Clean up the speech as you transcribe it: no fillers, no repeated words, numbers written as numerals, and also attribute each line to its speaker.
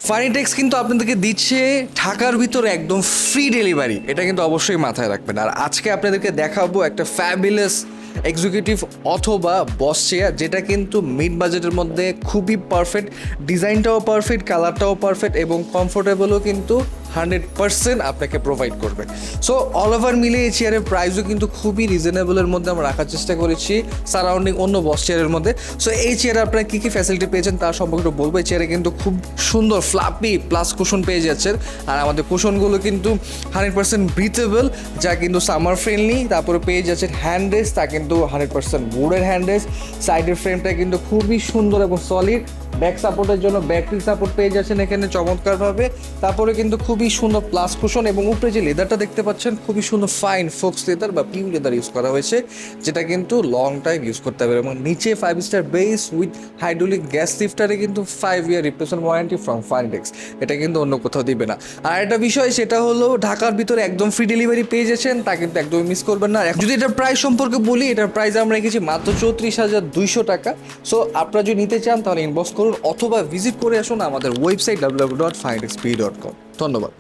Speaker 1: ফাইনিটেক্স কিন্তু আপনাদেরকে দিচ্ছে ঢাকার ভিতরে একদম ফ্রি ডেলিভারি, এটা কিন্তু অবশ্যই মাথায় রাখবেন। আর আজকে আপনাদেরকে দেখাবো একটা ফ্যাবুলাস এক্সিকিউটিভ অথবা বস চেয়ার, যেটা কিন্তু মিড বাজেটের মধ্যে খুবই পারফেক্ট, ডিজাইনটাও পারফেক্ট, কালারটাও পারফেক্ট এবং কমফোর্টেবলও কিন্তু 100% আপনাকে প্রোভাইড করবে। সো অল ওভার মিলে এই চেয়ারের প্রাইসও কিন্তু খুবই রিজনেবলের মধ্যে আমরা রাখার চেষ্টা করেছি সারাউন্ডিং অন্য বস চেয়ারের মধ্যে। সো এই চেয়ারে আপনারা কী কী ফ্যাসিলিটি পেয়েছেন তার সম্পর্কে একটু বলবো। এই চেয়ারে কিন্তু খুব সুন্দর ফ্লাপি প্লাস কুশন পেয়ে যাচ্ছেন, আর আমাদের কুশনগুলো কিন্তু 100% ব্রিথেবল, যা কিন্তু সামার ফ্রেন্ডলি। তারপরে পেয়ে যাচ্ছেন হ্যান্ড রেস্ট, তা কিন্তু 100% উডের হ্যান্ড রেস্ট। সাইডের ফ্রেমটা কিন্তু খুবই সুন্দর এবং সলিড। ব্যাক সাপোর্টের জন্য ব্যাটারি সাপোর্ট পেয়ে যাচ্ছেন এখানে চমৎকারভাবে। তারপরে কিন্তু খুবই সুন্দর প্লাস কুশন এবং উপরে যে লেদারটা দেখতে পাচ্ছেন খুবই সুন্দর ফাইন ফোক্স লেদার বা পিউ লেদার ইউজ করা হয়েছে, যেটা কিন্তু লং টাইম ইউজ করতে হবে। এবং নিচে 5 star base with hydraulic gas লিফটারে কিন্তু 5 year replacement warranty from Finitex, এটা কিন্তু অন্য কোথাও দিবে না। আর একটা বিষয় সেটা হলো ঢাকার ভিতরে একদম ফ্রি ডেলিভারি পেয়ে যাচ্ছেন, তা কিন্তু একদমই মিস করবেন না। যদি এটার প্রাইস সম্পর্কে বলি, এটার প্রাইস আমরা রেখেছি মাত্র 34,200 টাকা। সো আপনারা যদি নিতে চান তাহলে ইনবক্স করুন অথবা ভিজিট করে আসুন আমাদের ওয়েবসাইট www.finitexp.com। ধন্যবাদ।